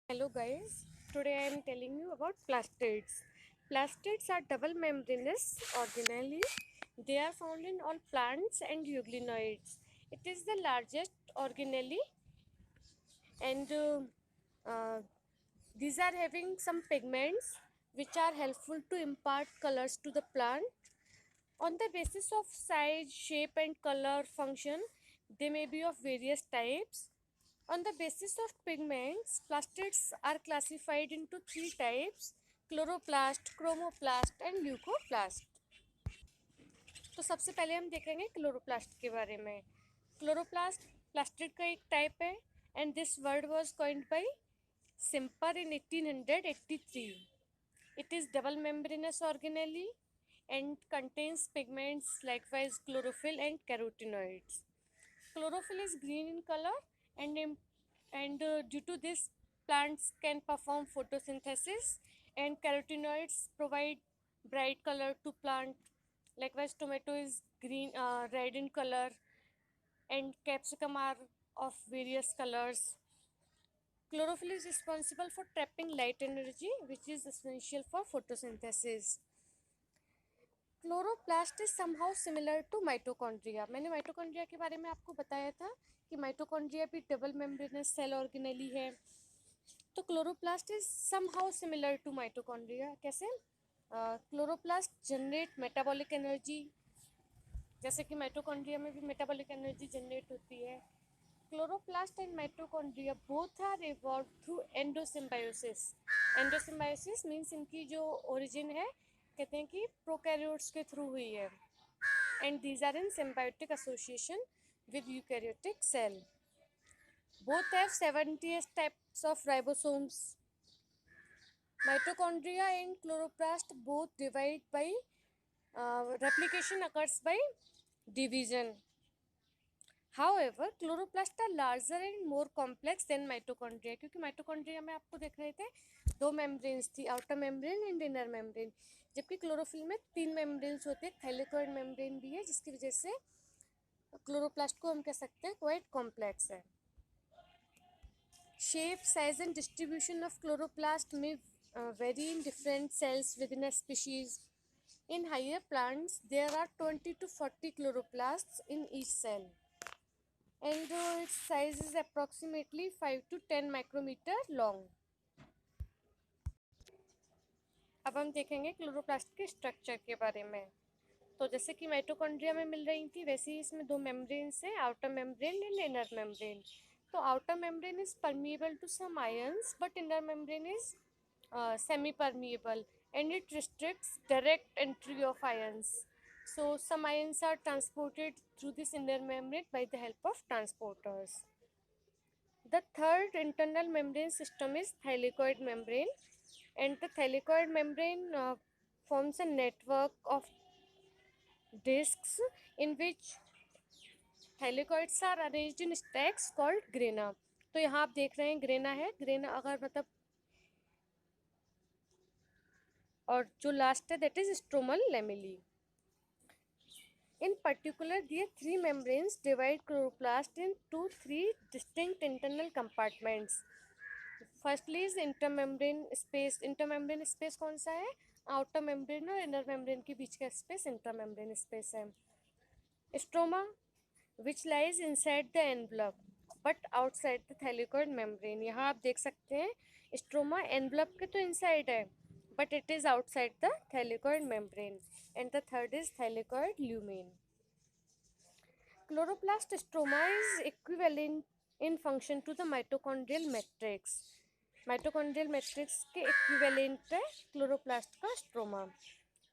Hello guys, today I am telling you about plastids. Plastids are double membranous organelles. They are found in all plants and euglenoids. It is the largest organelle and these are having some pigments which are helpful to impart colors to the plant. On the basis of size, shape and color function, they may be of various types. On the basis of pigments, plastids are classified into three types: chloroplast, chromoplast and leucoplast. तो सबसे पहले हम देखेंगे chloroplast के बारे में। Chloroplast plastid का एक टाइप है and this word was coined bye simper in 1883। It is double membranous organelle and contains pigments likewise chlorophyll and carotenoids. Chlorophyll is green in color and due to this plants can perform photosynthesis, and carotenoids provide bright color to plant. Likewise tomato is red in color and capsicum are of various colors. Chlorophyll is responsible for trapping light energy which is essential for photosynthesis. Chloroplast is somehow similar to mitochondria. मैंने mitochondria के बारे में आपको बताया था कि mitochondria भी double membranous cell organelle है। तो chloroplast is somehow similar to mitochondria. कैसे? क्लोरोप्लास्ट जनरेट मेटाबॉलिक एनर्जी, जैसे कि माइटोकॉन्ड्रिया में भी मेटाबॉलिक एनर्जी जनरेट होती है। Chloroplast and mitochondria both are evolve through endosymbiosis. Endosymbiosis means इनकी जो ओरिजिन है कहते हैं कि प्रोकैरियोट्स के थ्रू हुई है and these are in symbiotic association with eukaryotic cell. Both have 78 types of ribosomes. Mitochondria and chloroplast both divide by replication occurs by division. However, chloroplast are larger and more complex than mitochondria, क्योंकि mitochondria में आपको देख रहे थे दो membranes थी, outer membrane and inner membrane, जबकि chlorophyll में तीन मेम्ब्रेन्स होते हैं। थैलेकॉइड मेम्ब्रेन भी है जिसकी वजह से क्लोरोप्लास्ट को हम कह सकते हैं क्वाइट कॉम्प्लेक्स है। Shape, size and distribution of chloroplast may vary in different cells within a species. In higher plants, there are 20 to 40 chloroplasts in each cell, and its size is approximately 5 to 10 micrometer long. अब हम देखेंगे chloroplast के structure के बारे में। तो जैसे कि माइटोकॉन्ड्रिया में मिल रही थी वैसे ही इसमें दो मेम्ब्रेन्स हैं, outer membrane and inner membrane. तो outer membrane is permeable to some ions but inner membrane is semi permeable and it restricts direct entry of ions. So some ions are transported through this inner membrane by the help of transporters. The third internal membrane system is thylakoid membrane, and the thylakoid membrane forms a network of discs in which thylakoids are arranged in stacks called grana. तो यहाँ आप देख रहे हैं grana है, grana अगर मतलब और जो लास्ट है that is stromal lamellae. In particular, their three membranes divide chloroplast into three distinct internal compartments. Firstly is intermembrane space. Intermembrane space कौन सा है? आउटर मेम्ब्रेन और इनर मेम्ब्रेन के बीच का स्पेस इंटरमेम्ब्रेन स्पेस है। Stroma which lies inside the envelope but outside the thylakoid membrane. यहाँ आप देख सकते हैं स्ट्रोमा एनवलप के तो इनसाइड है but it is outside the thylakoid membrane, and the third is thylakoid lumen. Chloroplast stroma is equivalent in function to the mitochondrial matrix. Mitochondrial matrix के equivalent है chloroplast का stroma.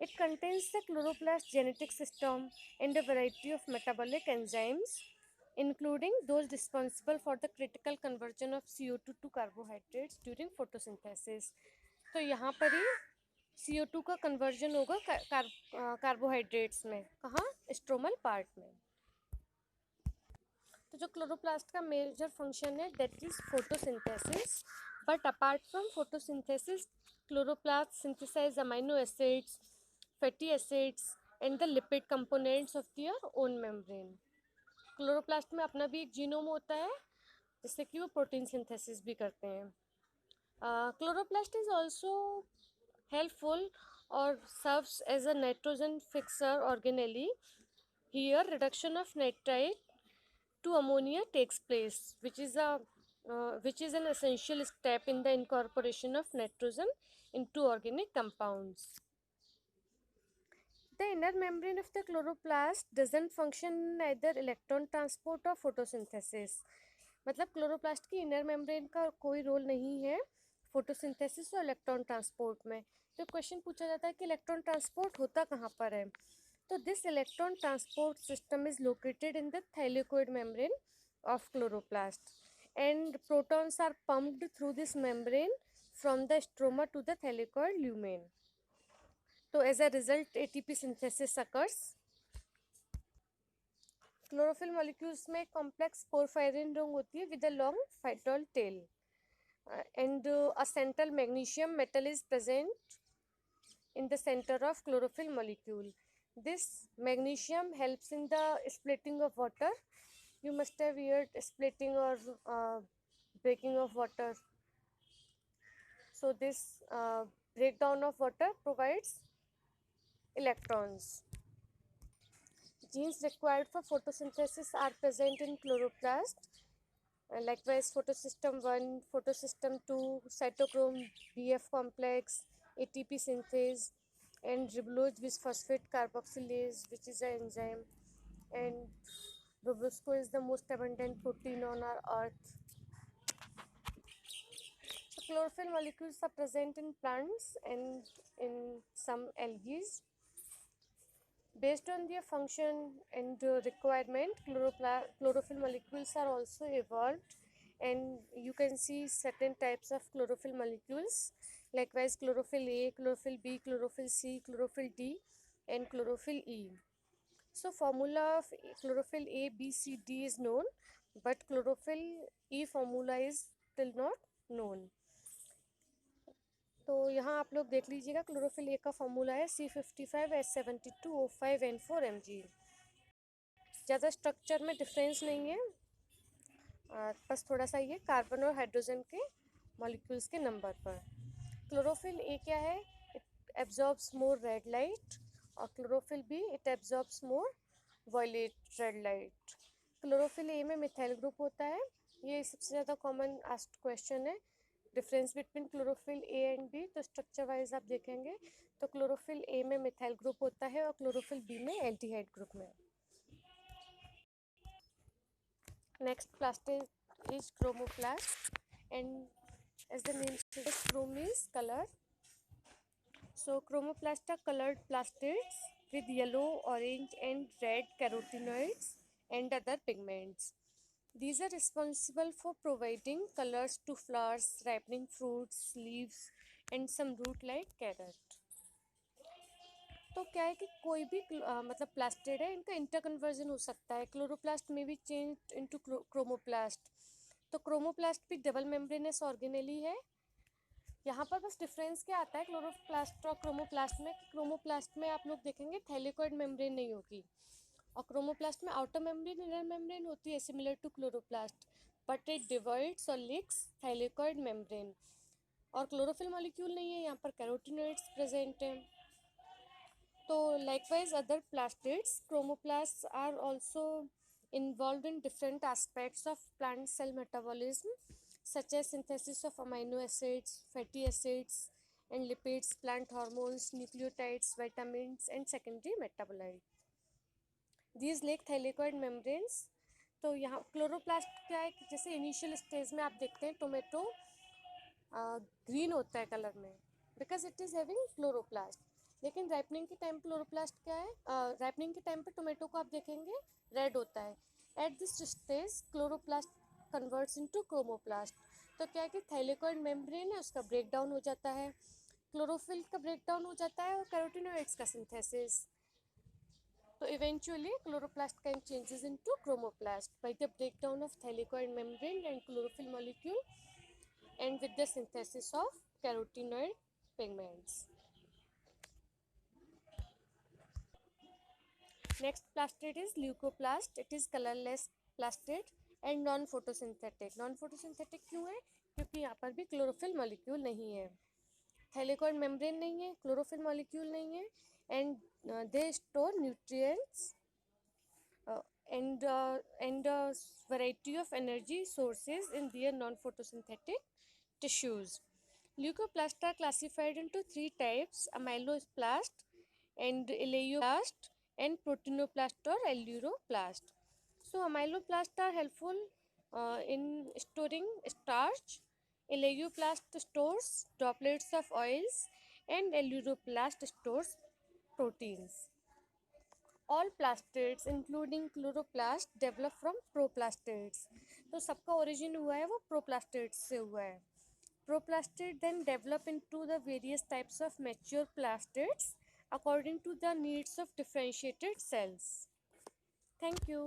It contains the chloroplast genetic system and a variety of metabolic enzymes, including those responsible for the critical conversion of CO2 to carbohydrates during photosynthesis. तो यहाँ पर ही CO2 का conversion होगा carbohydrates में, कहाँ? Stromal part में। तो जो क्लोरोप्लास्ट का मेजर फंक्शन है that is photosynthesis, but apart from photosynthesis chloroplast synthesize amino acids, fatty acids and the lipid components of their own membrane. Chloroplast में अपना भी एक जीनोम होता है जिससे कि वो प्रोटीन सिंथेसिस भी करते हैं। Chloroplast is also helpful or serves as a nitrogen fixer organelle. Here, reduction of nitrite to ammonia takes place, which is an essential step in the incorporation of nitrogen into organic compounds. The inner membrane of the chloroplast doesn't function either electron transport or photosynthesis. मतलब chloroplast की inner membrane का कोई role नहीं है photosynthesis और electron transport में. तो question पूछा जाता है कि इलेक्ट्रॉन ट्रांसपोर्ट होता कहाँ पर है. तो this electron transport system is located in the thylakoid membrane of chloroplast, and protons are pumped through this membrane from the stroma to the thylakoid lumen. So as a result ATP synthesis occurs. Chlorophyll molecules में complex porphyrin ring होती है with a long phytol tail, and a central magnesium metal is present in the center of chlorophyll molecule. This magnesium helps in the splitting of water. You must have heard splitting or breaking of water. So this breakdown of water provides electrons. Genes required for photosynthesis are present in chloroplast. Likewise, photosystem 1, photosystem 2, cytochrome BF complex, ATP synthase, and ribulose bisphosphate carboxylase, which is an enzyme. And rubusco is the most abundant protein on our earth. So chlorophyll molecules are present in plants and in some algae. Based on their function and requirement, chlorophyll molecules are also evolved, and you can see certain types of chlorophyll molecules. Likewise, chlorophyll A, chlorophyll B, chlorophyll C, chlorophyll D, and chlorophyll E. So formula of chlorophyll A, B, C, D is known, but chlorophyll E formula is still not known. तो यहाँ आप लोग देख लीजिएगा chlorophyll A का formula है C55H72O5N4Mg. ज़्यादा structure में डिफरेंस नहीं है, बस थोड़ा सा ये कार्बन और हाइड्रोजन के मॉलिक्यूल्स के नंबर पर. क्लोरोफिल ए क्या है? It absorbs more red light, और chlorophyll B it absorbs more violet red light. Chlorophyll A में मिथाइल ग्रुप होता है. ये सबसे ज़्यादा कॉमन आस्क्ड क्वेश्चन है. Difference between chlorophyll A and B, तो स्ट्रक्चर वाइज आप देखेंगे तो क्लोरोफिल ए में मिथाइल ग्रुप होता है और क्लोरोफिल बी में एल्डिहाइड ग्रुप में. Next plast is chromoplast, and as the name suggests, chrome is color. So chromoplast are colored plastids with yellow, orange and red carotenoids and other pigments. These are responsible for providing colors to flowers, ripening fruits, leaves, and some root like carrot. तो क्या है कि कोई भी मतलब plastid है, इनका interconversion हो सकता है. क्लोरोप्लास्ट में भी चेंज इनटू क्रोमोप्लास्ट. तो क्रोमोप्लास्ट भी डबल मेम्ब्रेनस ऑर्गेनेली है. यहाँ पर बस डिफरेंस क्या आता है क्लोरोप्लास्ट और क्रोमोप्लास्ट में? क्रोमोप्लास्ट में आप लोग देखेंगे थैलेकॉइड मेम्ब्रेन नहीं होगी, और क्रोमोप्लास्ट में आउटर मेम्ब्रेन इनर मेम्ब्रेन होती है similar to chloroplast, but it divides और लिंक्स थैलेकॉइड मेम्ब्रेन. और क्लोरोफिल मॉलिक्यूल नहीं है, यहाँ पर कैरोटिनॉइड्स प्रेजेंट हैं. तो likewise other plastids, chromoplast are also involved in different aspects of plant cell metabolism, such as synthesis of amino acids, fatty acids, and lipids, plant hormones, nucleotides, vitamins, and secondary metabolites. These like thylakoid membranes. तो यहाँ chloroplast क्या है कि जैसे initial stage में आप देखते हैं टोमेटो ग्रीन होता है कलर में, because it is having chloroplast. लेकिन राइपनिंग के टाइम क्लोरोप्लास्ट क्या है, राइपनिंग के टाइम पे टोमेटो को आप देखेंगे रेड होता है. At this stage chloroplast converts into chromoplast. तो क्या है कि थैलेकॉइड मेम्ब्रेन है, उसका ब्रेकडाउन हो जाता है, क्लोरोफिल का ब्रेकडाउन हो जाता है, और कैरोटिनॉइड्स का सिंथेसिस. तो eventually chloroplast can changes into chromoplast by the breakdown of thylakoid membrane and chlorophyll molecule and with the synthesis of carotenoid pigments. Next plastid is leucoplast. It is colorless plastid and non-photosynthetic. Non-photosynthetic क्यों है? क्योंकि यहाँ पर भी chlorophyll molecule नहीं है। Thylakoid membrane नहीं है, क्लोरोफिल मॉलिक्यूल नहीं है, and they store nutrients and a variety of energy sources in their non-photosynthetic tissues. Leucoplasts are classified into three types: amyloplast and eleoplast and proteinoplast or aleuroplast. So amyloplasts are helpful in storing starch. Eleoplast stores droplets of oils and aleuroplast stores proteins. All plastids including chloroplast develop from proplastids. तो सबका origin हुआ है वो proplastids से हुआ है. Proplastid then develop into the various types of mature plastids according to the needs of differentiated cells. Thank you.